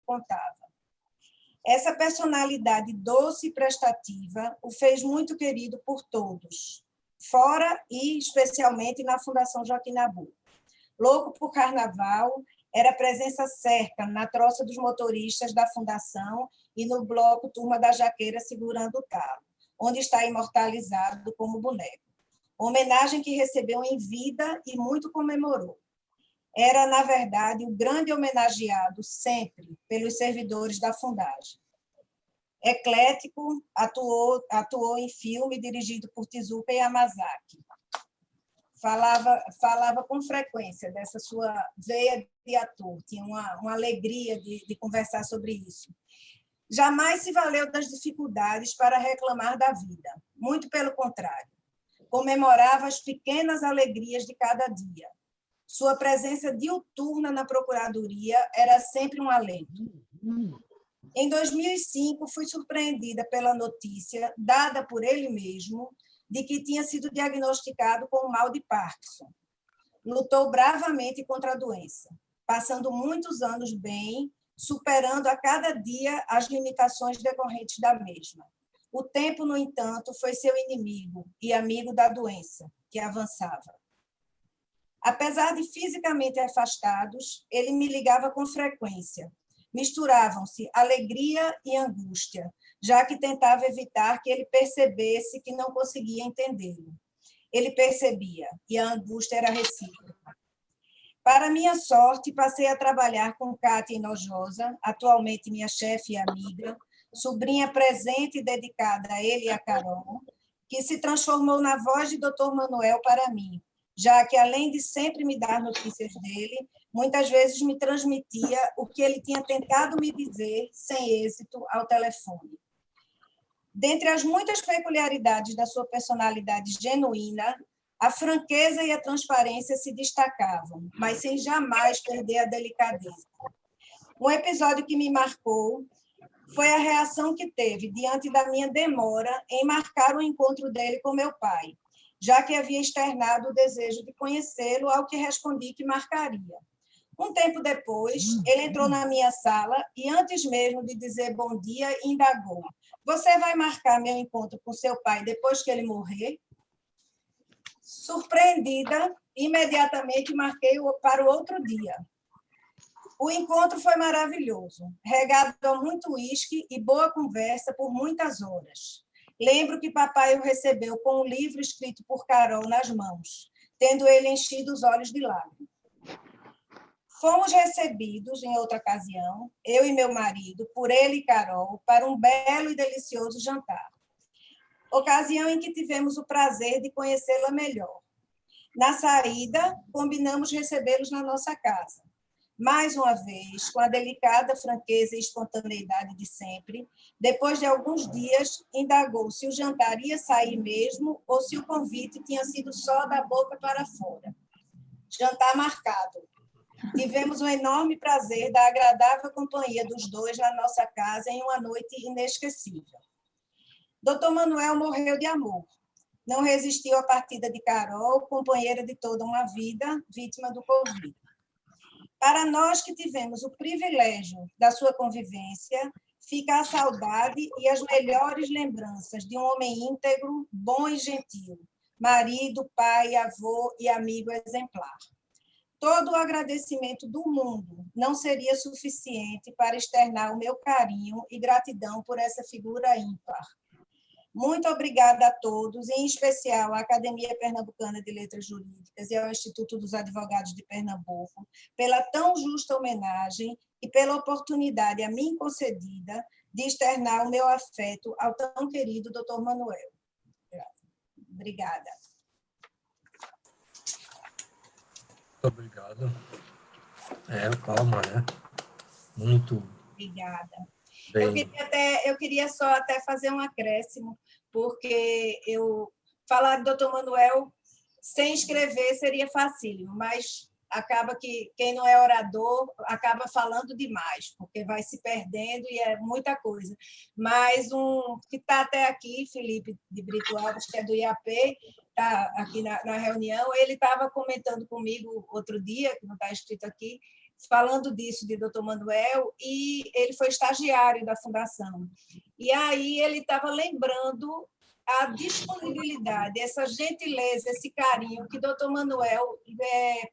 contava. Essa personalidade doce e prestativa o fez muito querido por todos, fora e especialmente na Fundação Joaquim Nabuco. Louco por carnaval, era presença certa na troça dos motoristas da Fundação e no bloco Turma da Jaqueira segurando o talo, onde está imortalizado como boneco. Homenagem que recebeu em vida e muito comemorou. Era, na verdade, o grande homenageado sempre pelos servidores da Fundagem. Eclético, atuou em filme dirigido por Tezuka Yamazaki. Falava com frequência dessa sua veia de ator, tinha uma alegria de conversar sobre isso. Jamais se valeu das dificuldades para reclamar da vida, muito pelo contrário. Comemorava as pequenas alegrias de cada dia. Sua presença diuturna na Procuradoria era sempre um alento. Em 2005, fui surpreendida pela notícia, dada por ele mesmo, de que tinha sido diagnosticado com o mal de Parkinson. Lutou bravamente contra a doença, passando muitos anos bem, superando a cada dia as limitações decorrentes da mesma. O tempo, no entanto, foi seu inimigo e amigo da doença, que avançava. Apesar de fisicamente afastados, ele me ligava com frequência. Misturavam-se alegria e angústia, já que tentava evitar que ele percebesse que não conseguia entendê-lo. Ele percebia, e a angústia era recíproca. Para minha sorte, passei a trabalhar com Cátia Hinojosa, atualmente minha chefe e amiga, sobrinha presente e dedicada a ele e a Carol, que se transformou na voz de Dr. Manuel para mim, já que, além de sempre me dar notícias dele, muitas vezes me transmitia o que ele tinha tentado me dizer, sem êxito, ao telefone. Dentre as muitas peculiaridades da sua personalidade genuína, a franqueza e a transparência se destacavam, mas sem jamais perder a delicadeza. Um episódio que me marcou foi a reação que teve diante da minha demora em marcar o encontro dele com meu pai, já que havia externado o desejo de conhecê-lo, ao que respondi que marcaria. Um tempo depois, ele entrou na minha sala e, antes mesmo de dizer bom dia, indagou: "Você vai marcar meu encontro com seu pai depois que ele morrer?" Surpreendida, imediatamente marquei para o outro dia. O encontro foi maravilhoso, regado a muito uísque e boa conversa por muitas horas. Lembro que papai o recebeu com um livro escrito por Carol nas mãos, tendo ele enchido os olhos de lágrimas. Fomos recebidos, em outra ocasião, eu e meu marido, por ele e Carol, para um belo e delicioso jantar. Ocasião em que tivemos o prazer de conhecê-la melhor. Na saída, combinamos recebê-los na nossa casa. Mais uma vez, com a delicada franqueza e espontaneidade de sempre, depois de alguns dias, indagou se o jantar ia sair mesmo ou se o convite tinha sido só da boca para fora. Jantar marcado. Tivemos o enorme prazer da agradável companhia dos dois na nossa casa em uma noite inesquecível. Dr. Manuel morreu de amor. Não resistiu à partida de Carol, companheira de toda uma vida, vítima do Covid. Para nós que tivemos o privilégio da sua convivência, fica a saudade e as melhores lembranças de um homem íntegro, bom e gentil, marido, pai, avô e amigo exemplar. Todo o agradecimento do mundo não seria suficiente para externar o meu carinho e gratidão por essa figura ímpar. Muito obrigada a todos, em especial à Academia Pernambucana de Letras Jurídicas e ao Instituto dos Advogados de Pernambuco, pela tão justa homenagem e pela oportunidade a mim concedida de externar o meu afeto ao tão querido Dr. Manuel. Obrigada. Muito obrigado. Calma, né? Muito Obrigada. bem. Eu queria só até fazer um acréscimo, porque falar de Dr. Manuel sem escrever seria facílimo, mas acaba que quem não é orador acaba falando demais, porque vai se perdendo e é muita coisa. Mas um que está até aqui, Felipe de Brito Alves, que é do IAP, está aqui na reunião, ele estava comentando comigo outro dia, que não está escrito aqui, falando disso de Dr. Manuel, e ele foi estagiário da Fundação. E aí ele estava lembrando a disponibilidade, essa gentileza, esse carinho que Dr. Manuel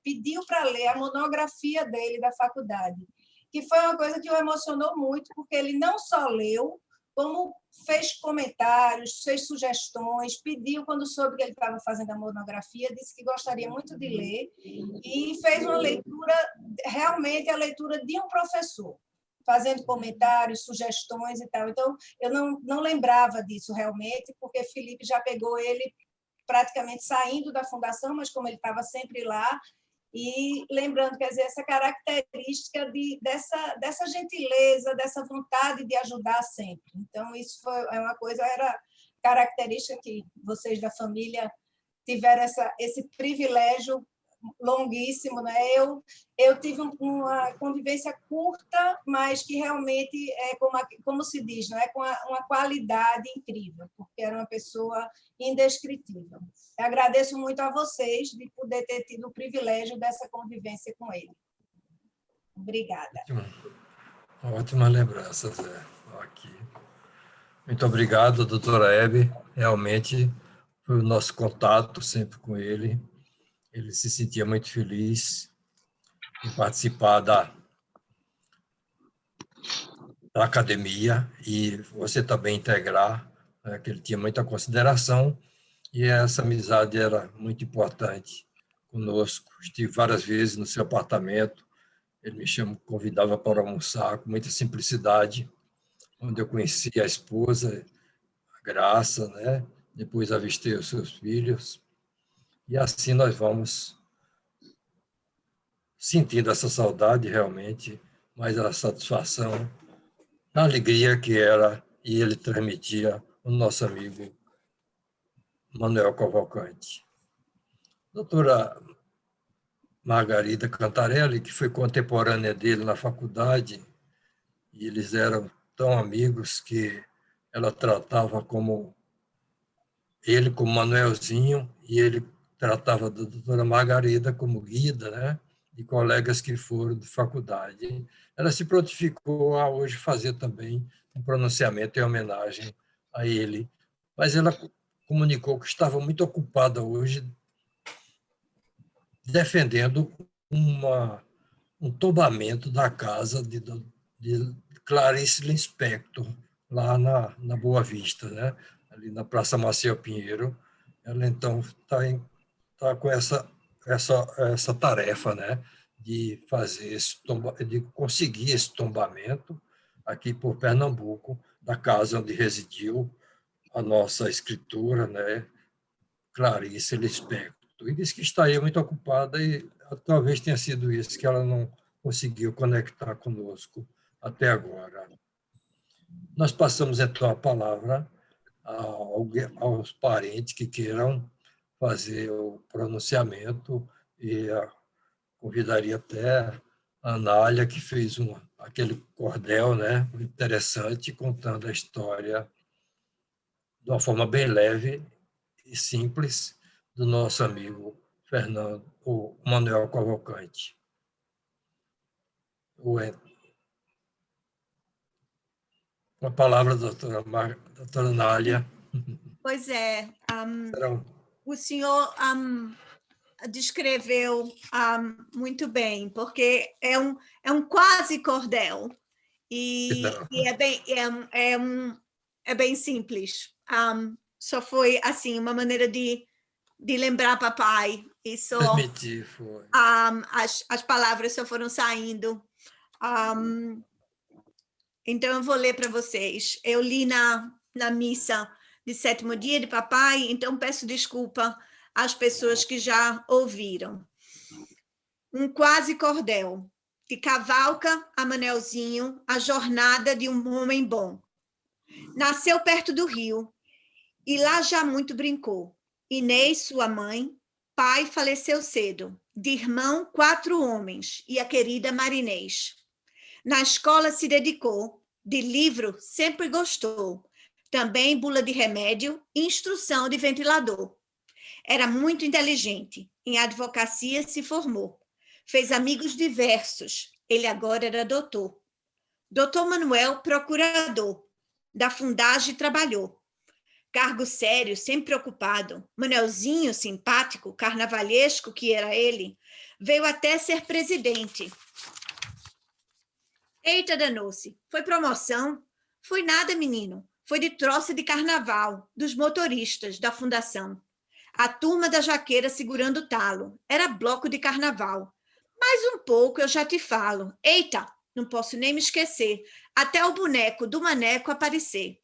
pediu para ler a monografia dele da faculdade, que foi uma coisa que o emocionou muito, porque ele não só leu, como fez comentários, fez sugestões, pediu, quando soube que ele estava fazendo a monografia, disse que gostaria muito de ler, e fez uma leitura, realmente a leitura de um professor, fazendo comentários, sugestões e tal. Então, eu não lembrava disso realmente, porque Felipe já pegou ele praticamente saindo da fundação, mas como ele estava sempre lá, e lembrando, quer dizer, essa característica dessa gentileza, dessa vontade de ajudar sempre. Então, isso é uma coisa, era característica que vocês da família tiveram esse privilégio longuíssimo, né? Eu tive uma convivência curta, mas que realmente é como se diz, não é, com uma qualidade incrível, porque era uma pessoa indescritível. Eu agradeço muito a vocês de poder ter tido o privilégio dessa convivência com ele. Obrigada. Ótima lembrança, Zé. Aqui. Muito obrigado, doutora Hebe. Realmente foi o nosso contato sempre com ele. Ele se sentia muito feliz em participar da academia e você também integrar, né, que ele tinha muita consideração e essa amizade era muito importante conosco. Estive várias vezes no seu apartamento, ele me convidava para almoçar com muita simplicidade, onde eu conheci a esposa, a Graça, né? Depois avistei os seus filhos, e assim nós vamos sentindo essa saudade realmente, mas a satisfação, a alegria que era, e ele transmitia o nosso amigo Manuel Cavalcante. Doutora Margarida Cantarelli, que foi contemporânea dele na faculdade, e eles eram tão amigos que ela tratava ele como Manuelzinho, e ele tratava da doutora Margarida como Guida, né? E colegas que foram de faculdade. Ela se prontificou a hoje fazer também um pronunciamento em homenagem a ele, mas ela comunicou que estava muito ocupada hoje defendendo um tombamento da casa de Clarice Lispector, lá na Boa Vista, né? Ali na Praça Maciel Pinheiro. Ela, então, tá com essa tarefa, né? De fazer de conseguir esse tombamento aqui por Pernambuco, da casa onde residiu a nossa escritora, né? Clarice Lispector. E disse que estaria muito ocupada e talvez tenha sido isso que ela não conseguiu conectar conosco até agora. Nós passamos, então, a palavra aos parentes que queiram fazer o pronunciamento e convidaria até a Anália, que fez aquele cordel, né, interessante, contando a história de uma forma bem leve e simples do nosso amigo Fernando, o Manuel Cavalcante. Com a palavra, doutora Nália. Pois é, o senhor descreveu muito bem, porque é um quase cordel, e é bem simples. Só foi assim uma maneira de lembrar papai, e só as palavras só foram saindo. Então eu vou ler para vocês. Eu li na missa de 7º dia de papai, então peço desculpa às pessoas que já ouviram. Um quase cordel, que cavalca a Manelzinho a jornada de um homem bom. Nasceu perto do rio, e lá já muito brincou. Inês, sua mãe, pai faleceu cedo, de irmão 4 homens, e a querida Marinês. Na escola se dedicou, de livro sempre gostou, também bula de remédio e instrução de ventilador. Era muito inteligente, em advocacia se formou. Fez amigos diversos, Ele agora era doutor. Doutor Manuel, procurador. Da Fundagem trabalhou. Cargo sério, sempre preocupado. Manuelzinho, simpático, carnavalesco que era ele, veio até ser presidente. Eita, danou-se. Foi promoção? Foi nada, menino. Foi de troça de carnaval, dos motoristas da fundação. A turma da jaqueira segurando o talo. Era bloco de carnaval. Mais um pouco eu já te falo. Eita, não posso nem me esquecer. Até o boneco do maneco aparecer.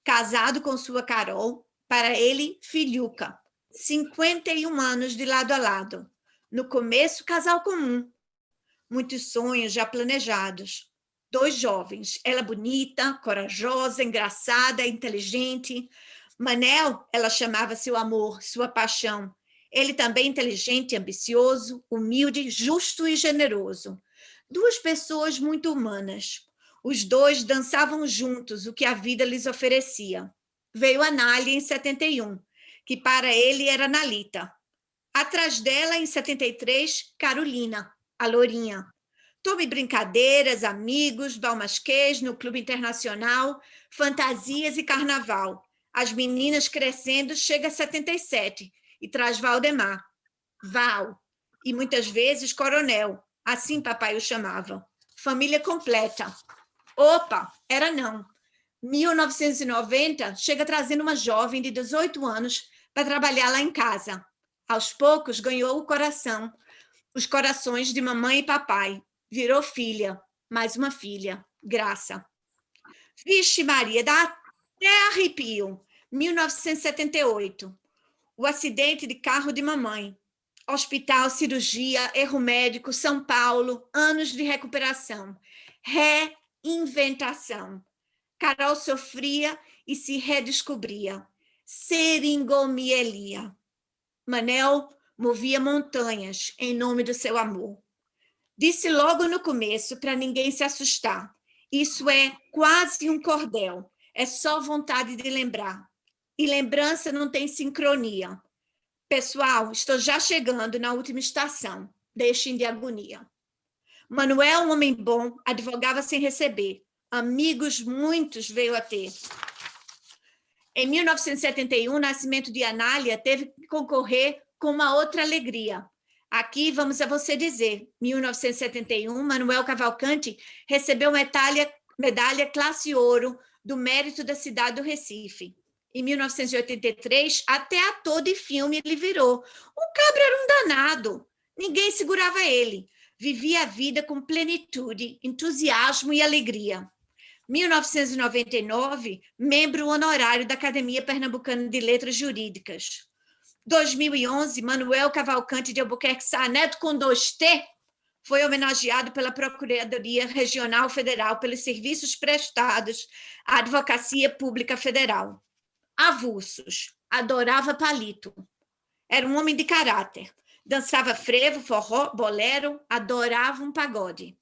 Casado com sua Carol, para ele, filhuca. 51 anos de lado a lado. No começo, casal comum. Muitos sonhos já planejados. 2 jovens, ela bonita, corajosa, engraçada, inteligente. Manel, ela chamava seu amor, sua paixão. Ele também inteligente, ambicioso, humilde, justo e generoso. 2 pessoas muito humanas. Os 2 dançavam juntos o que a vida lhes oferecia. Veio a Nália em 71, que para ele era Nalita. Atrás dela, em 73, Carolina, a lourinha. Tome brincadeiras, amigos, balmasquês no Clube Internacional, fantasias e carnaval. As meninas crescendo, chega a 77 e traz Valdemar. Val, e muitas vezes Coronel, assim papai o chamava. Família completa. Opa, era não. 1990, chega trazendo uma jovem de 18 anos para trabalhar lá em casa. Aos poucos, ganhou o coração, os corações de mamãe e papai. Virou filha, mais uma filha, Graça. Vixe Maria, dá até arrepio. 1978, o acidente de carro de mamãe. Hospital, cirurgia, erro médico, São Paulo, anos de recuperação. Reinventação. Carol sofria e se redescobria. Seringomielia. Manel movia montanhas em nome do seu amor. Disse logo no começo, para ninguém se assustar. Isso é quase um cordel. É só vontade de lembrar. E lembrança não tem sincronia. Pessoal, estou já chegando na última estação. Deixem de agonia. Manuel, um homem bom, advogava sem receber. Amigos muitos veio a ter. Em 1971, o nascimento de Anália teve que concorrer com uma outra alegria. Aqui vamos a você dizer, 1971, Manuel Cavalcante recebeu medalha classe ouro do mérito da cidade do Recife. Em 1983, até ator de filme ele virou. O cabra era um danado, ninguém segurava ele. Vivia a vida com plenitude, entusiasmo e alegria. 1999, membro honorário da Academia Pernambucana de Letras Jurídicas. 2011, Manuel Cavalcante de Albuquerque Sá Neto, com 2T, foi homenageado pela Procuradoria Regional Federal pelos serviços prestados à Advocacia Pública Federal. Avulsos, adorava palito. Era um homem de caráter. Dançava frevo, forró, bolero, adorava um pagode.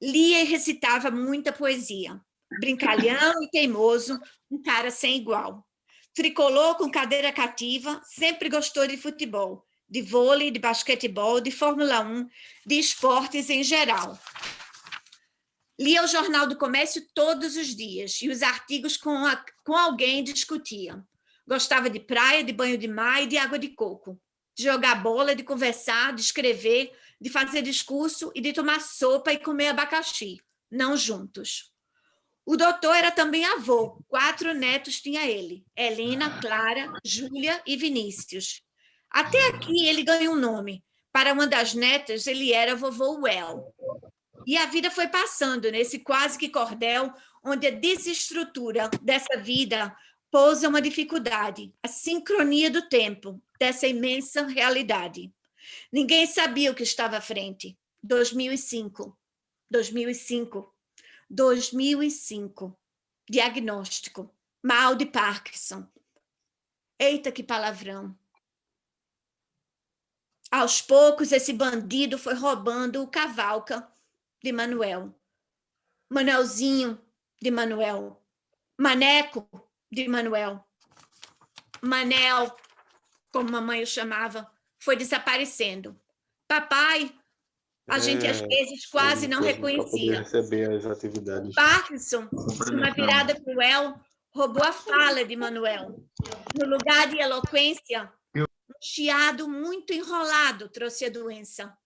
Lia e recitava muita poesia. Brincalhão e teimoso, um cara sem igual. Tricolor com cadeira cativa, sempre gostou de futebol, de vôlei, de basquetebol, de Fórmula 1, de esportes em geral. Lia o Jornal do Comércio todos os dias e os artigos com alguém discutia. Gostava de praia, de banho de mar e de água de coco, de jogar bola, de conversar, de escrever, de fazer discurso e de tomar sopa e comer abacaxi, não juntos. O doutor era também avô, 4 netos tinha ele, Helena, Clara, Júlia e Vinícius. Até aqui ele ganhou um nome. Para uma das netas, ele era vovô Well. E a vida foi passando nesse quase que cordel, onde a desestrutura dessa vida pousa uma dificuldade, a sincronia do tempo, dessa imensa realidade. Ninguém sabia o que estava à frente. 2005. Diagnóstico. Mal de Parkinson. Eita, que palavrão. Aos poucos, esse bandido foi roubando o Cavalca de Manuel. Manuelzinho de Manuel. Maneco de Manuel. Manel, como mamãe o chamava, foi desaparecendo. Papai A gente, às vezes, quase não Para poder reconhecia. receber as atividades. Parkinson, numa virada cruel, roubou a fala de Manuel. No lugar de eloquência, um chiado muito enrolado trouxe a doença.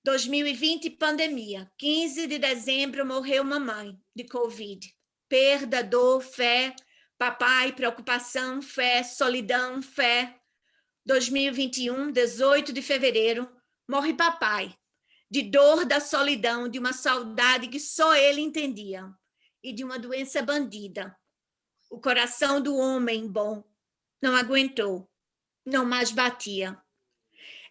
2020, pandemia. 15 de dezembro, morreu mamãe de Covid. Perda, dor, fé. Papai, preocupação, fé. Solidão, fé. 2021, 18 de fevereiro, morre papai. De dor da solidão, de uma saudade que só ele entendia. E de uma doença bandida. O coração do homem bom não aguentou. Não mais batia.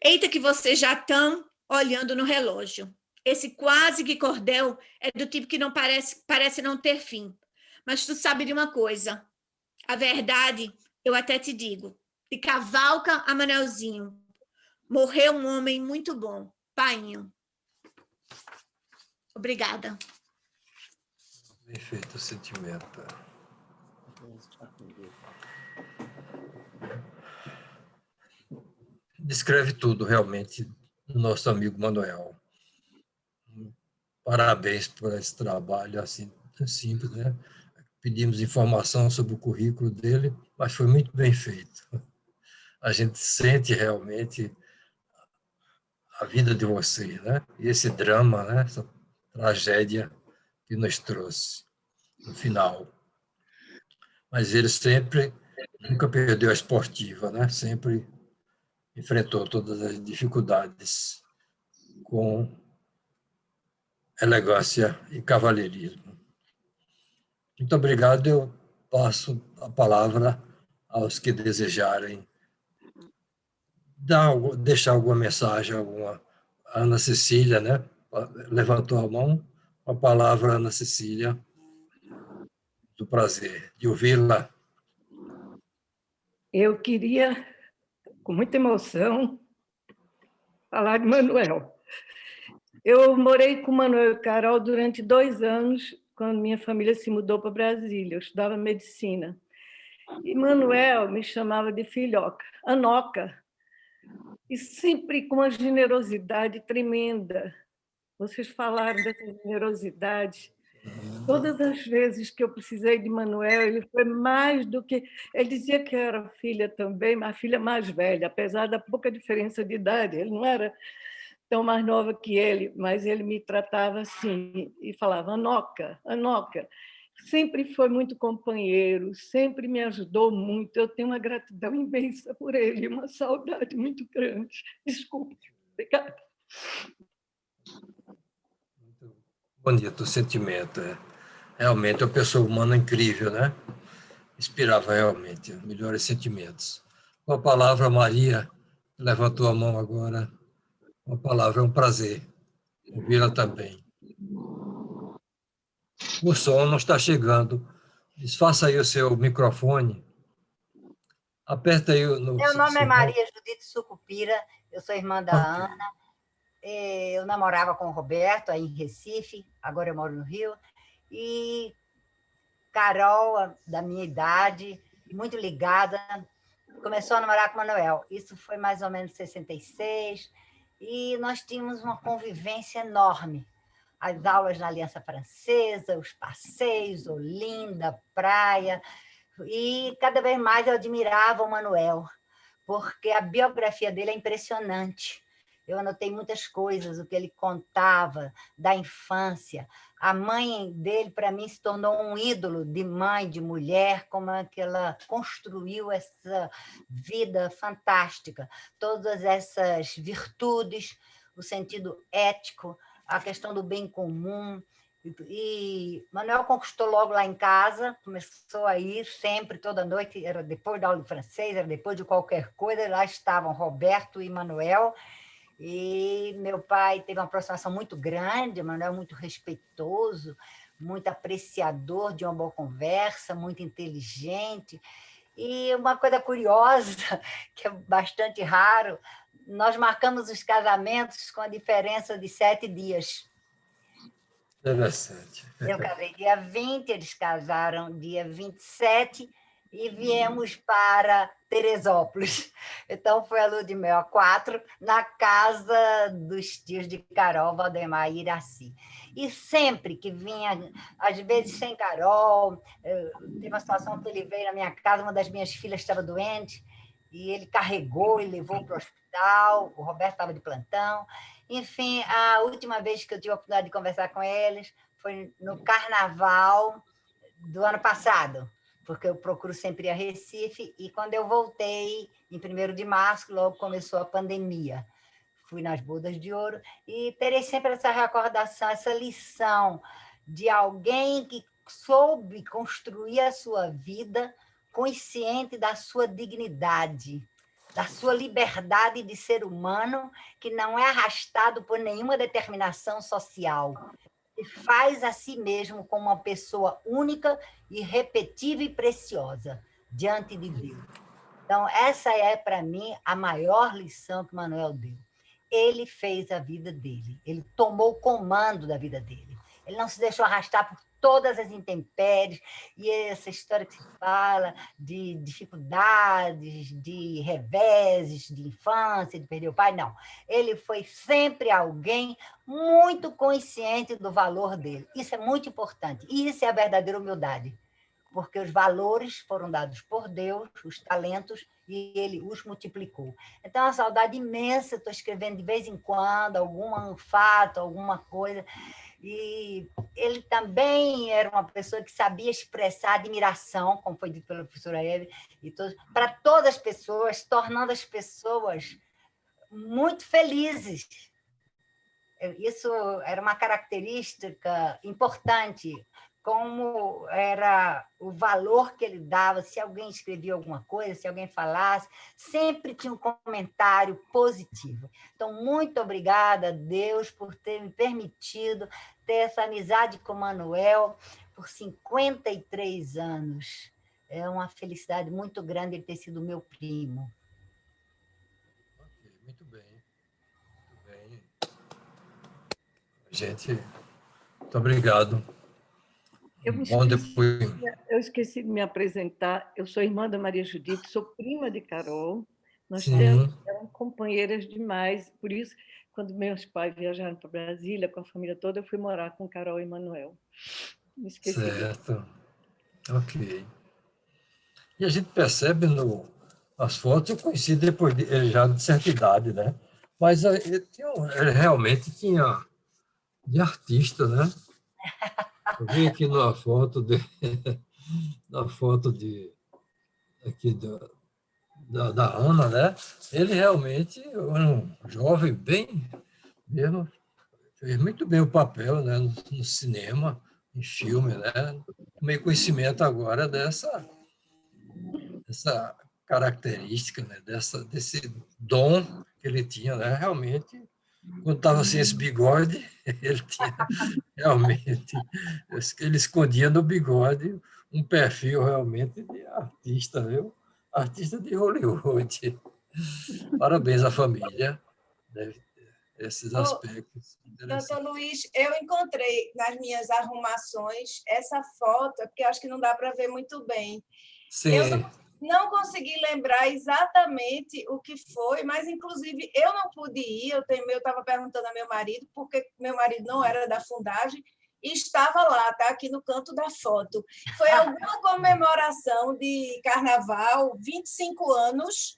Eita que vocês já estão olhando no relógio. Esse quase que cordel é do tipo que não parece não ter fim. Mas tu sabe de uma coisa. A verdade, eu até te digo. De cavalca a Manelzinho. Morreu um homem muito bom. Painho. Obrigada. Perfeito sentimento. Descreve tudo, realmente, do nosso amigo Manuel. Parabéns por esse trabalho assim tão simples, né? Pedimos informação sobre o currículo dele, mas foi muito bem feito. A gente sente realmente a vida de vocês, né? E esse drama, né? Essa tragédia que nos trouxe no final. Mas ele sempre, nunca perdeu a esportiva, né? Sempre enfrentou todas as dificuldades com elegância e cavalheirismo. Muito obrigado. Eu passo a palavra aos que desejarem deixar alguma mensagem, alguma. Ana Cecília, né? Levantou a mão. A palavra, Ana Cecília. Do prazer de ouvi-la. Eu queria, com muita emoção, falar de Manuel. Eu morei com Manuel e Carol durante 2 anos, quando minha família se mudou para Brasília. Eu estudava medicina. E Manuel me chamava de filhoca, Anoca, e sempre com uma generosidade tremenda. Vocês falaram dessa generosidade. Todas as vezes que eu precisei de Manuel, ele foi mais do que... Ele dizia que era filha também, mas a filha mais velha, apesar da pouca diferença de idade. Ele não era tão mais nova que ele, mas ele me tratava assim e falava, Anoca, Anoca. Sempre foi muito companheiro, sempre me ajudou muito. Eu tenho uma gratidão imensa por ele, uma saudade muito grande. Desculpe. Obrigada. Muito bonito o sentimento. Realmente, é uma pessoa humana incrível, né? Inspirava realmente melhores sentimentos. Com a palavra, Maria, levantou a mão agora. Com a palavra, é um prazer ouvi-la também. O som não está chegando. Desfaça aí o seu microfone. Aperta aí no... Meu nome é Maria Judite Sucupira, eu sou irmã da Ana. Eu namorava com o Roberto, aí em Recife, agora eu moro no Rio. E Carol, da minha idade, muito ligada, começou a namorar com o Manuel. Isso foi mais ou menos em 66, e nós tínhamos uma convivência enorme. As aulas na Aliança Francesa, os passeios, Olinda, praia, e cada vez mais eu admirava o Manuel, porque a biografia dele é impressionante. Eu anotei muitas coisas, o que ele contava da infância. A mãe dele, para mim, se tornou um ídolo de mãe, de mulher, como é que ela construiu essa vida fantástica. Todas essas virtudes, o sentido ético, a questão do bem comum. E Manuel conquistou logo lá em casa, começou a ir sempre, toda noite, era depois da aula de francês, era depois de qualquer coisa, lá estavam Roberto e Manuel. E meu pai teve uma aproximação muito grande, Manuel muito respeitoso, muito apreciador de uma boa conversa, muito inteligente. E uma coisa curiosa, que é bastante raro, nós marcamos os casamentos com a diferença de 7 dias. Interessante. Eu casei dia 20, eles casaram dia 27, e viemos para Teresópolis. Então, foi a lua de mel a 4, na casa dos tios de Carol, Valdemar e Iraci. E sempre que vinha, às vezes sem Carol, teve uma situação que ele veio na minha casa, uma das minhas filhas estava doente, e ele carregou e levou para o hospital, o Roberto estava de plantão. Enfim, a última vez que eu tive a oportunidade de conversar com eles foi no carnaval do ano passado, porque eu procuro sempre ir a Recife, e quando eu voltei, em 1º de março, logo começou a pandemia. Fui nas bodas de ouro e terei sempre essa recordação, essa lição de alguém que soube construir a sua vida consciente da sua dignidade, da sua liberdade de ser humano, que não é arrastado por nenhuma determinação social, e faz a si mesmo como uma pessoa única, irrepetível e preciosa diante de Deus. Então, essa é, para mim, a maior lição que Manuel deu. Ele fez a vida dele, ele tomou o comando da vida dele. Ele não se deixou arrastar por todas as intempéries, e essa história que se fala de dificuldades, de reveses, de infância, de perder o pai, não. Ele foi sempre alguém muito consciente do valor dele. Isso é muito importante, e isso é a verdadeira humildade, porque os valores foram dados por Deus, os talentos, e ele os multiplicou. Então, é uma saudade imensa, estou escrevendo de vez em quando algum fato, alguma coisa, e ele também era uma pessoa que sabia expressar admiração, como foi dito pela professora Eve, para todas as pessoas, tornando as pessoas muito felizes. Isso era uma característica importante, como era o valor que ele dava, se alguém escrevia alguma coisa, se alguém falasse, sempre tinha um comentário positivo. Então, muito obrigada a Deus por ter me permitido ter essa amizade com o Manuel por 53 anos. É uma felicidade muito grande ele ter sido meu primo. Ok, muito bem. Muito bem. Gente, muito obrigado. Eu esqueci de me apresentar. Eu sou irmã da Maria Judite, sou prima de Carol. Nós éramos companheiras demais. Por isso, quando meus pais viajaram para Brasília com a família toda, eu fui morar com Carol e Manuel. Me esqueci. Certo. Ok. E a gente percebe nas fotos, eu conheci depois já de certa idade, né? Mas ele realmente tinha de artista, né? Eu vi aqui na foto aqui da Ana, né? Ele realmente era um jovem bem mesmo, fez muito bem o papel, né? No cinema, em filme, né? Tomei conhecimento agora dessa característica, né? Desse dom que ele tinha, né? Realmente, quando estava sem esse bigode, ele tinha realmente, ele escondia no bigode um perfil realmente de artista, viu? Artista de Hollywood. Parabéns à família, né? Esses aspectos. Doutor Luiz, eu encontrei nas minhas arrumações essa foto, porque eu acho que não dá para ver muito bem. Sim. Eu não consegui lembrar exatamente o que foi, mas, inclusive, eu não pude ir. Eu estava perguntando a meu marido, porque meu marido não era da Fundagem, e estava lá, está aqui no canto da foto. Foi alguma comemoração de carnaval, 25 anos,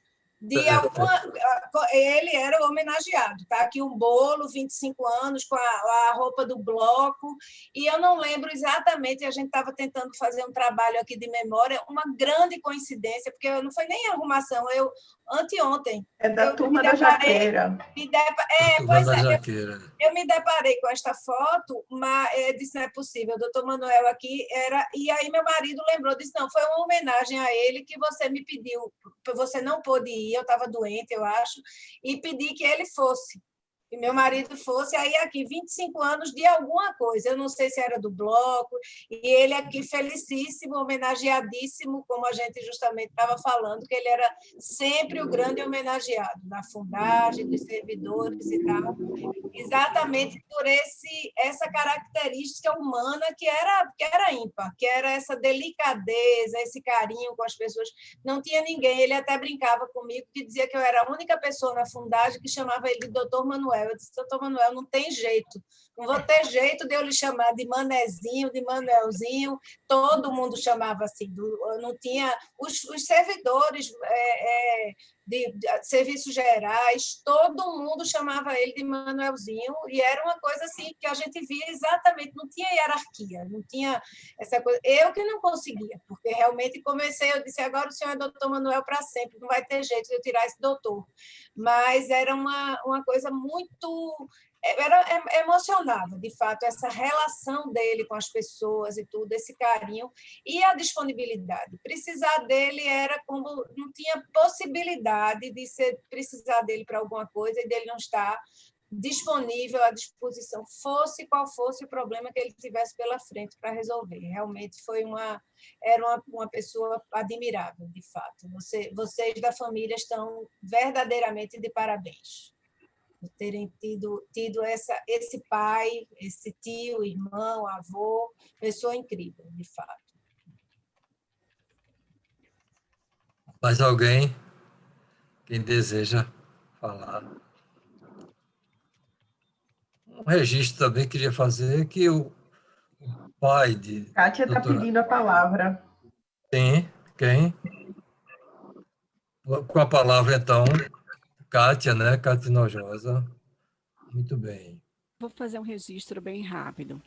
ele era homenageado. Está aqui um bolo, 25 anos, com a roupa do bloco, e eu não lembro exatamente, a gente estava tentando fazer um trabalho aqui de memória, uma grande coincidência, porque não foi nem arrumação, anteontem. É da turma da Jaqueira. Eu me deparei com esta foto, mas eu disse, não é possível, o doutor Manuel aqui era... E aí meu marido lembrou, disse, não, foi uma homenagem a ele que você me pediu, você não pôde ir, eu estava doente, eu acho, e pedi que ele fosse. que meu marido fosse, aí aqui 25 anos de alguma coisa, eu não sei se era do bloco, e ele aqui felicíssimo, homenageadíssimo, como a gente justamente estava falando, que ele era sempre o grande homenageado na fundagem, dos servidores e tal, exatamente por essa característica humana que era ímpar, que era essa delicadeza, esse carinho com as pessoas. Não tinha ninguém, ele até brincava comigo, que dizia que eu era a única pessoa na fundagem que chamava ele de Doutor Manuel. Eu disse, Doutor Manuel, não tem jeito, não vou ter jeito de eu lhe chamar de Manezinho, de Manuelzinho, todo mundo chamava assim, não tinha... Os servidores de serviços gerais, todo mundo chamava ele de Manuelzinho, e era uma coisa assim que a gente via exatamente, não tinha hierarquia, não tinha essa coisa. Eu que não conseguia, porque realmente comecei, eu disse, agora o senhor é doutor Manuel para sempre, não vai ter jeito de eu tirar esse doutor. Mas era uma coisa muito... emocionava, de fato, essa relação dele com as pessoas e tudo, esse carinho e a disponibilidade. Precisar dele era como... não tinha possibilidade de precisar dele para alguma coisa e dele não estar disponível, à disposição, fosse qual fosse o problema que ele tivesse pela frente para resolver. Realmente era uma pessoa admirável, de fato. Vocês da família estão verdadeiramente de parabéns por terem tido esse pai, esse tio, irmão, avô, pessoa incrível, de fato. Mais alguém? Quem deseja falar? Um registro também queria fazer que o pai de Kátia está doutora... pedindo a palavra. Tem, quem? Com a palavra, então, Kátia, né? Kátia Nojosa. Muito bem. Vou fazer um registro bem rápido.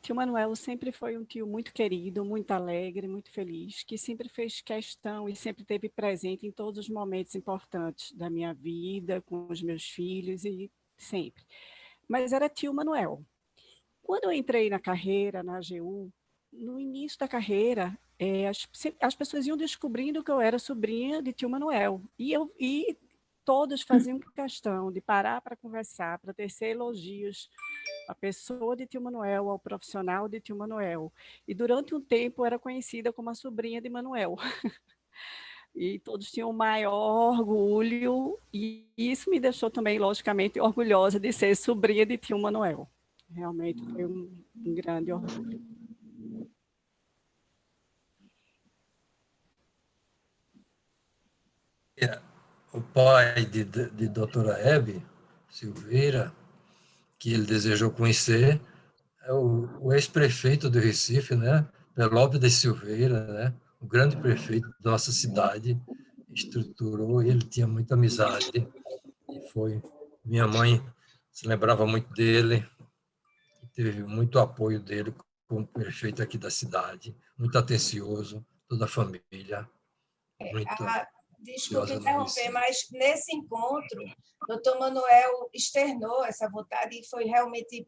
Tio Manuel sempre foi um tio muito querido, muito alegre, muito feliz, que sempre fez questão e sempre esteve presente em todos os momentos importantes da minha vida, com os meus filhos e sempre. Mas era tio Manuel. Quando eu entrei na carreira, na AGU, no início da carreira, as pessoas iam descobrindo que eu era sobrinha de tio Manuel. E todos faziam questão de parar para conversar, para tecer elogios à pessoa de tio Manuel, ao profissional de tio Manuel. E durante um tempo era conhecida como a sobrinha de Manuel. E todos tinham o maior orgulho, e isso me deixou também, logicamente, orgulhosa de ser sobrinha de tio Manuel. Realmente foi um grande orgulho. O pai de doutora Hebe Silveira, que ele desejou conhecer, é o ex-prefeito do Recife, né? Pelópio de Silveira, né? O grande prefeito da nossa cidade, estruturou, ele tinha muita amizade, e foi... Minha mãe se lembrava muito dele, teve muito apoio dele como prefeito aqui da cidade, muito atencioso, toda a família. Desculpe interromper, mas nesse encontro, o doutor Manuel externou essa vontade e foi realmente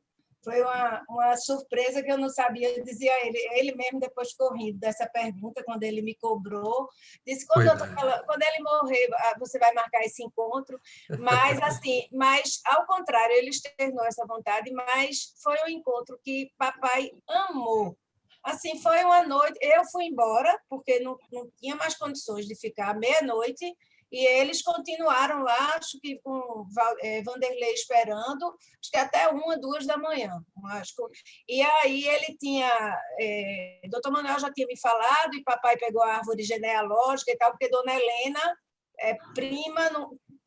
uma surpresa que eu não sabia. Eu dizia a ele mesmo depois ficou rindo dessa pergunta, quando ele me cobrou, disse, quando ele morrer, você vai marcar esse encontro, mas ao contrário, ele externou essa vontade, mas foi um encontro que papai amou. Assim, foi uma noite, eu fui embora, porque não tinha mais condições de ficar meia-noite, e eles continuaram lá, acho que com Vanderlei esperando, acho que até 1, 2 da manhã. E aí ele tinha... doutor Manuel já tinha me falado, e papai pegou a árvore genealógica e tal, porque dona Helena é prima...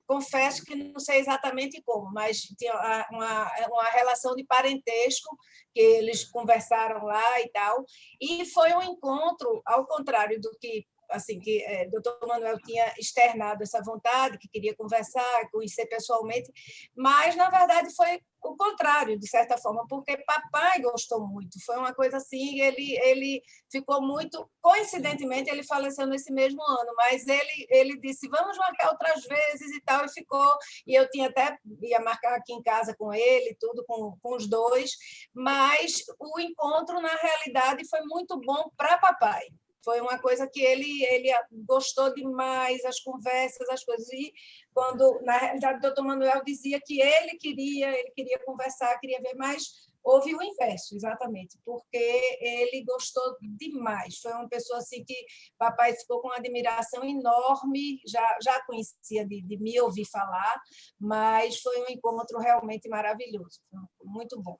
Confesso que não sei exatamente como, mas tinha uma relação de parentesco, que eles conversaram lá e tal. E foi um encontro, ao contrário do que o doutor Manuel tinha externado essa vontade, que queria conversar, conhecer pessoalmente, mas, na verdade, foi o contrário, de certa forma, porque papai gostou muito. Foi uma coisa assim, ele ficou muito... Coincidentemente, ele faleceu nesse mesmo ano, mas ele disse, vamos marcar outras vezes e tal, e ficou... E eu ia marcar aqui em casa com ele, tudo com os dois, mas o encontro, na realidade, foi muito bom para papai. Foi uma coisa que ele gostou demais, as conversas, as coisas. E quando, na realidade, o doutor Manuel dizia que ele queria conversar, queria ver mais, houve o inverso, exatamente, porque ele gostou demais. Foi uma pessoa assim que papai ficou com uma admiração enorme, já conhecia de me ouvir falar, mas foi um encontro realmente maravilhoso, muito bom.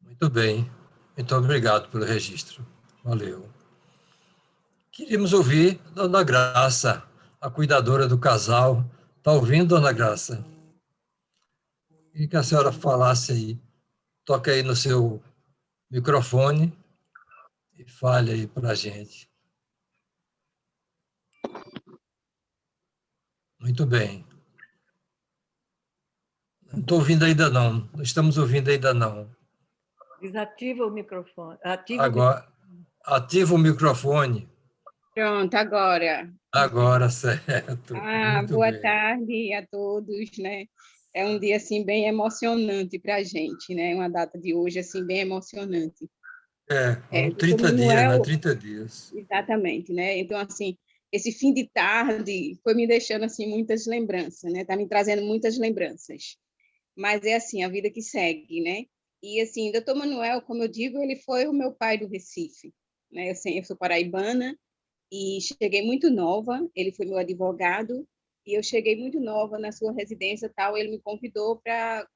Muito bem. Muito obrigado pelo registro. Valeu. Queríamos ouvir Dona Graça, a cuidadora do casal. Está ouvindo, Dona Graça? Queria que a senhora falasse aí. Toque aí no seu microfone e fale aí para a gente. Muito bem. Não estou ouvindo ainda não. Não estamos ouvindo ainda não. Desativa o microfone. Agora, ativa o microfone. Pronto, agora. Agora, certo. Muito Boa bem. tarde a todos, né? É um dia assim bem emocionante para a gente, né? Uma data de hoje assim bem emocionante. Com Doutor 30 dias, né? Manuel, 30 dias. exatamente, né? Então assim, esse fim de tarde foi me deixando assim muitas lembranças, né? Tá me trazendo muitas lembranças. Mas é assim, a vida que segue, né? E assim, doutor Manuel, como eu digo, ele foi o meu pai do Recife, né? Eu sou paraibana. E cheguei muito nova, ele foi meu advogado, e eu cheguei muito nova na sua residência, tal, ele me convidou para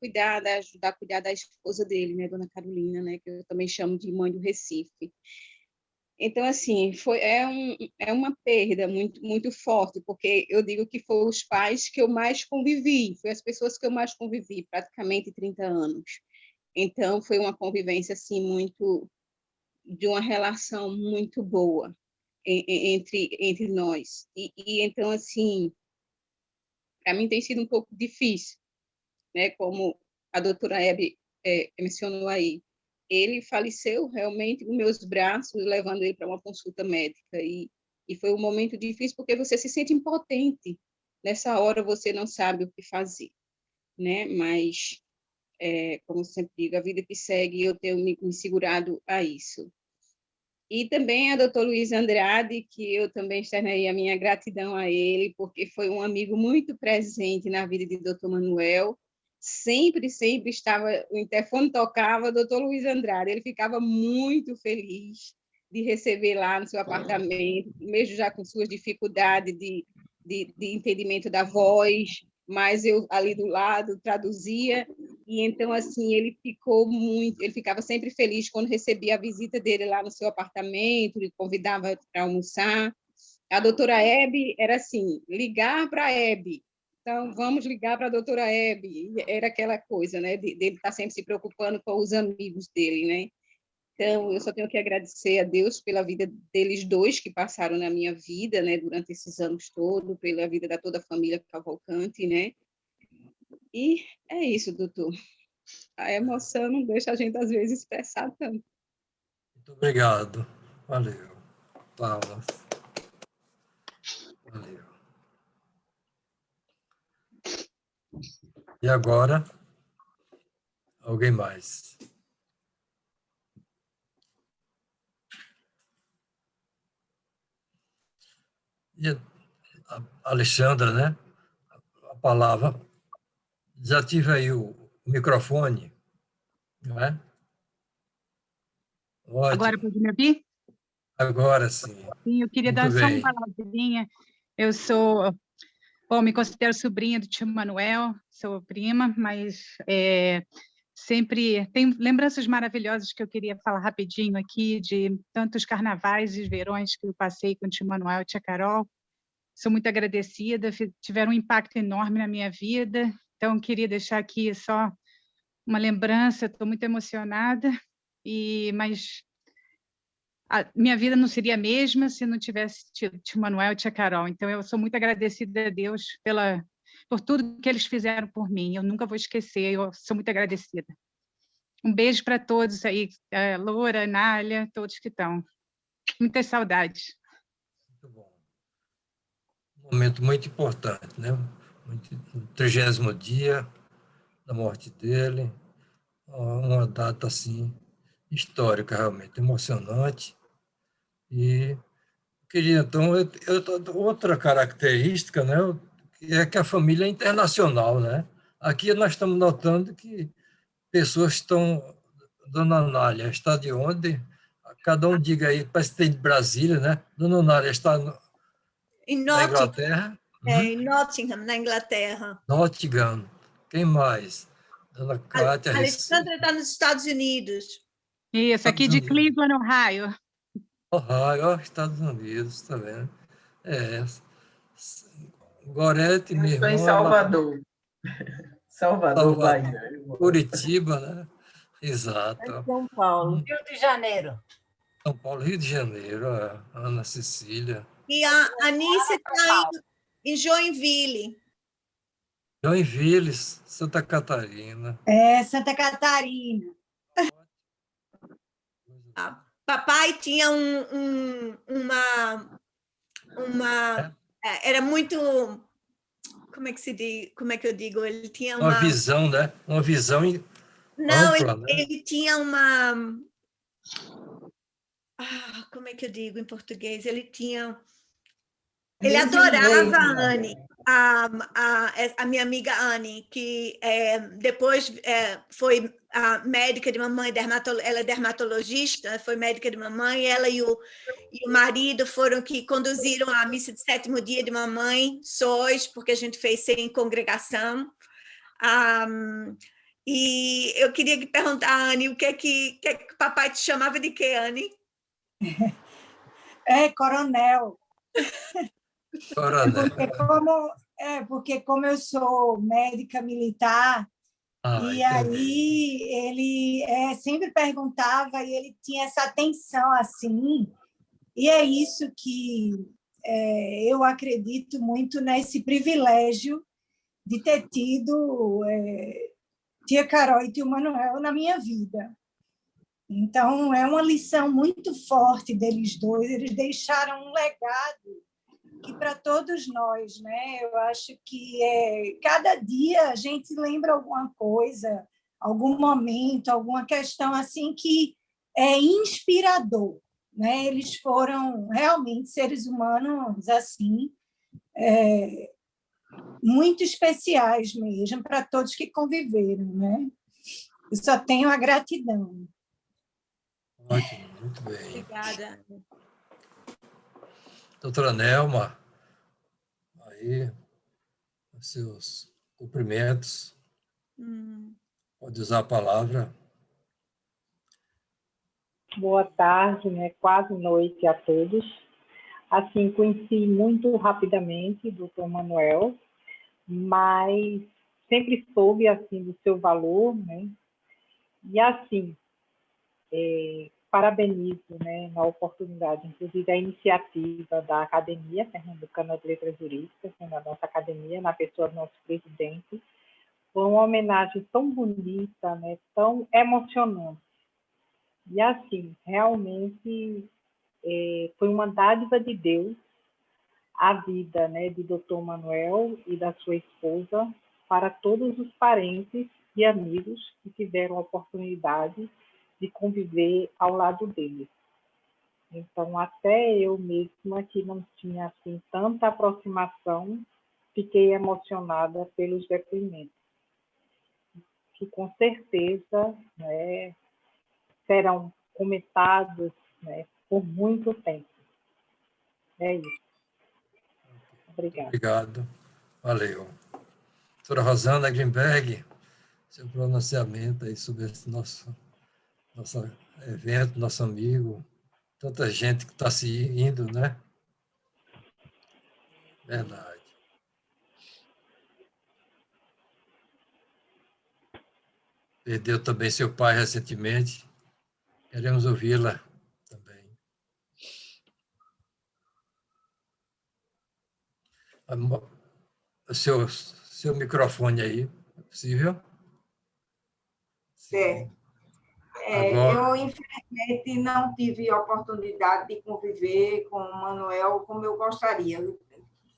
ajudar a cuidar da esposa dele, né, Dona Carolina, né, que eu também chamo de mãe do Recife. Então, assim, é uma perda muito, muito forte, porque eu digo que foram os pais que eu mais convivi, foi as pessoas que eu mais convivi, praticamente 30 anos. Então, foi uma convivência, assim, de uma relação muito boa entre nós. Então, assim, para mim tem sido um pouco difícil, né? Como a doutora Hebe mencionou aí. Ele faleceu realmente nos meus braços, levando ele para uma consulta médica. E foi um momento difícil, porque você se sente impotente. Nessa hora você não sabe o que fazer, né? Mas, como sempre digo, a vida que segue, eu tenho me segurado a isso. E também a doutor Luiz Andrade, que eu também externei a minha gratidão a ele, porque foi um amigo muito presente na vida de doutor Manuel. Sempre estava, o interfone tocava, doutor Luiz Andrade, ele ficava muito feliz de receber lá no seu apartamento, mesmo já com suas dificuldades de entendimento da voz, mas eu ali do lado traduzia. E então, assim, ele ficava sempre feliz quando recebia a visita dele lá no seu apartamento, ele convidava para almoçar. A doutora Hebe era assim, ligar para a Hebe. Então, vamos ligar para a doutora Hebe. Era aquela coisa, né, dele estar sempre se preocupando com os amigos dele, né? Então, eu só tenho que agradecer a Deus pela vida deles dois que passaram na minha vida, né, durante esses anos todos, pela vida da toda a família Cavalcante, né? E é isso, doutor. A emoção não deixa a gente, às vezes, expressar tanto. Muito obrigado. Valeu. Palmas. Valeu. E agora, alguém mais? E a Alexandra, né? A palavra. Desative aí o microfone, não é? Ótimo. Agora pode me ouvir? Agora sim. Sim, eu queria Muito dar só bem. uma palavrinha. Eu me considero sobrinha do tio Manuel, sou prima, mas sempre tenho lembranças maravilhosas que eu queria falar rapidinho aqui, de tantos carnavais e verões que eu passei com o tio Manuel e a tia Carol. Sou muito agradecida, tiveram um impacto enorme na minha vida, então queria deixar aqui só uma lembrança, estou muito emocionada, mas a minha vida não seria a mesma se não tivesse tio Manuel e tia Carol. Então, eu sou muito agradecida a Deus por tudo que eles fizeram por mim. Eu nunca vou esquecer, eu sou muito agradecida. Um beijo para todos aí, Loura, Nália, todos que estão. Muitas saudades. Muito bom. Um momento muito importante, né? O 30º dia da morte dele. Uma data, assim, histórica, realmente, emocionante. E queria, então, outra característica, né, é que a família é internacional, né? Aqui nós estamos notando que pessoas estão... Dona Anália, está de onde? Cada um diga aí, parece que tem de Brasília, né? Dona Anália está Em na Nottingham, Inglaterra? em Nottingham, na Inglaterra. Nottingham. Quem mais? Dona Cátia, Recife, Alexandra está nos Estados Unidos. Isso, aqui Estados de Unidos. Cleveland, Ohio. Ohio, ó, Estados Unidos, está vendo? É. Gorete, Eu minha estou em irmã, ela... Salvador. Salvador, Bahia. Curitiba, né? É Exato. São Paulo. Rio de Janeiro. São Paulo, Rio de Janeiro, Ana Cecília. E a Anícia está em Joinville. Joinville, Santa Catarina. Santa Catarina. Papai tinha era muito, como é que se diz, como é que eu digo? Ele tinha Uma visão, né? Uma visão não, ampla, né? ele tinha como é que eu digo em português? Ele adorava a Anne, a minha amiga Anne, que depois foi a médica de mamãe, ela é dermatologista, foi médica de mamãe, ela e o marido foram que conduziram a missa de 7º dia de mamãe, sós, porque a gente fez sem congregação. E eu queria perguntar, Anne, o que é que o papai te chamava de quê, Anne? Coronel. Coronel. Porque como eu sou médica militar, e aí ele sempre perguntava e ele tinha essa atenção assim, e é isso que eu acredito muito nesse privilégio de ter tido tia Carol e tio Manuel na minha vida. Então, é uma lição muito forte deles dois, eles deixaram um legado que para todos nós, né? Eu acho que cada dia a gente lembra alguma coisa, algum momento, alguma questão assim que é inspirador, né? Eles foram realmente seres humanos assim, muito especiais mesmo para todos que conviveram, né? Eu só tenho a gratidão. Ótimo, muito bem. Obrigada. Doutora Nelma, aí, os seus cumprimentos. Pode usar a palavra. Boa tarde, né? Quase noite a todos. Assim, conheci muito rapidamente o Dr. Manuel, mas sempre soube, assim, do seu valor, né? E, assim, parabenizo, né, na oportunidade, inclusive a iniciativa da Academia Pernambucana de Letras Jurídicas, né, na nossa academia, na pessoa do nosso presidente. Foi uma homenagem tão bonita, né, tão emocionante. E, assim, realmente foi uma dádiva de Deus a vida, né, de Dr. Manuel e da sua esposa para todos os parentes e amigos que tiveram a oportunidade de conviver ao lado dele. Então, até eu mesma, que não tinha assim tanta aproximação, fiquei emocionada pelos depoimentos, que com certeza, né, serão comentados, né, por muito tempo. É isso. Obrigada. Obrigado. Valeu. Doutora Rosana Grimberg, seu pronunciamento aí sobre esse nosso evento, nosso amigo, tanta gente que está se indo, né? Verdade. Perdeu também seu pai recentemente. Queremos ouvi-la também. O seu microfone aí, é possível? Certo. Eu, infelizmente, não tive a oportunidade de conviver com o Manuel como eu gostaria.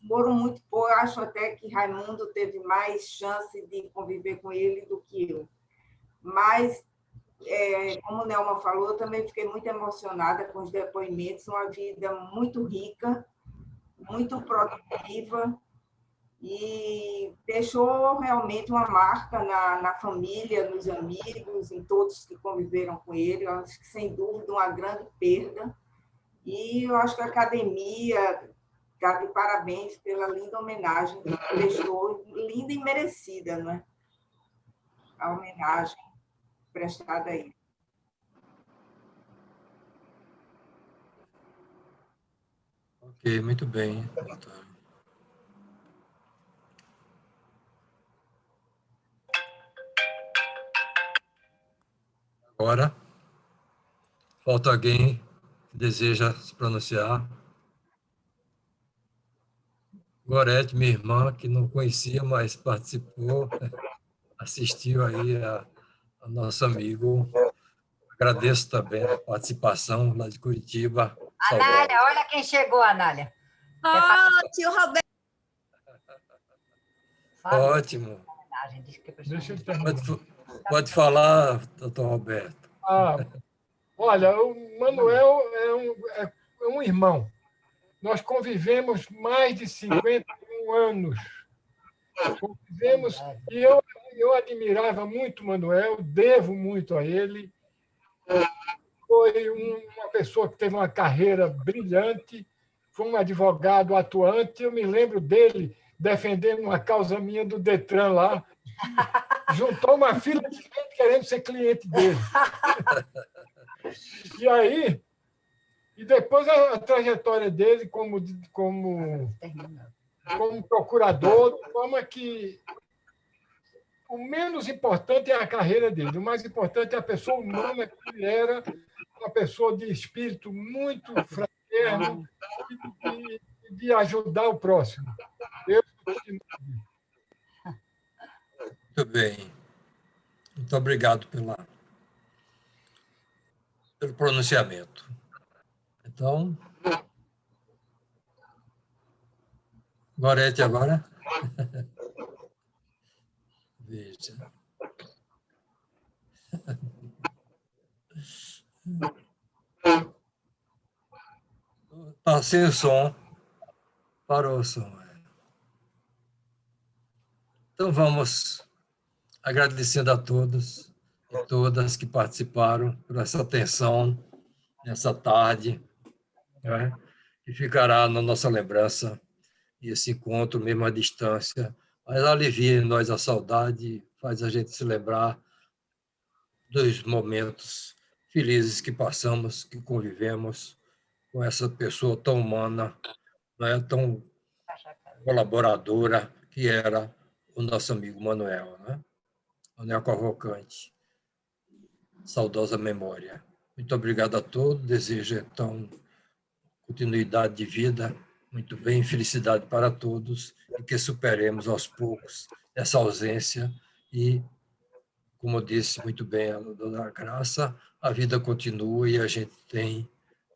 Foram muito pouco, acho até que Raimundo teve mais chance de conviver com ele do que eu. Mas como o Nelma falou, eu também fiquei muito emocionada com os depoimentos, uma vida muito rica, muito produtiva, e deixou realmente uma marca na família, nos amigos, em todos que conviveram com ele. Eu acho que, sem dúvida, uma grande perda. E eu acho que a academia está de parabéns pela linda homenagem que deixou, linda e merecida, não é? A homenagem prestada a ele. Ok, muito bem, doutor. Agora, falta alguém que deseja se pronunciar. Gorete, minha irmã, que não conhecia, mas participou, assistiu aí a nosso amigo. Agradeço também a participação lá de Curitiba. Anália, olha quem chegou, Anália. Tio Roberto. Ótimo. Deixa eu terminar. Pode falar, doutor Roberto. Olha, o Manuel é um irmão. Nós convivemos mais de 51 anos. Convivemos, e eu admirava muito o Manuel, devo muito a ele. Foi uma pessoa que teve uma carreira brilhante, foi um advogado atuante. Eu me lembro dele defendendo uma causa minha do Detran lá. Juntou uma fila de gente querendo ser cliente dele. E depois a trajetória dele como procurador, de forma que o menos importante é a carreira dele, o mais importante é a pessoa humana, que ele era, uma pessoa de espírito muito fraterno e de ajudar o próximo. Muito bem. Muito obrigado pelo pronunciamento. Então, Gorete agora. Veja. Está sem som. Parou o som. Então, vamos agradecendo a todos e todas que participaram por essa atenção nessa tarde, né? Que ficará na nossa lembrança, e esse encontro, mesmo à distância, mas alivia em nós a saudade, faz a gente se lembrar dos momentos felizes que passamos, que convivemos com essa pessoa tão humana, né, tão colaboradora, que era o nosso amigo Manuel, né? Manuel Cavalcante. Saudosa memória. Muito obrigado a todos. Desejo, então, continuidade de vida, muito bem, felicidade para todos, e que superemos aos poucos essa ausência e, como disse muito bem a dona Graça, a vida continua e a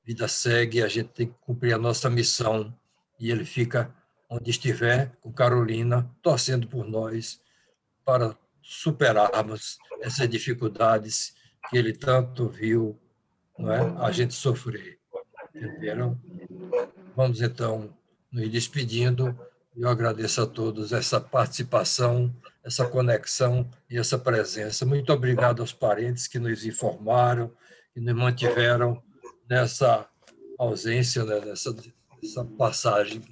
vida segue, a gente tem que cumprir a nossa missão, e ele fica onde estiver, com Carolina, torcendo por nós, para superarmos essas dificuldades que ele tanto viu, não é, a gente sofrer. Entenderam? Vamos, então, nos despedindo. Eu agradeço a todos essa participação, essa conexão e essa presença. Muito obrigado aos parentes que nos informaram, que nos mantiveram nessa ausência, né, nessa passagem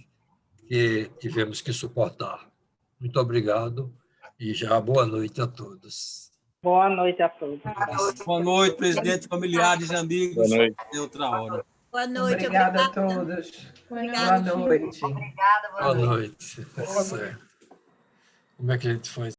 que tivemos que suportar. Muito obrigado e já boa noite a todos. Boa noite a todos. Boa noite, presidente, familiares, amigos. Boa noite. Até outra hora. Boa noite. Obrigada a todos. Obrigada. Boa noite. Obrigada, Boa noite. Certo. Como é que a gente faz?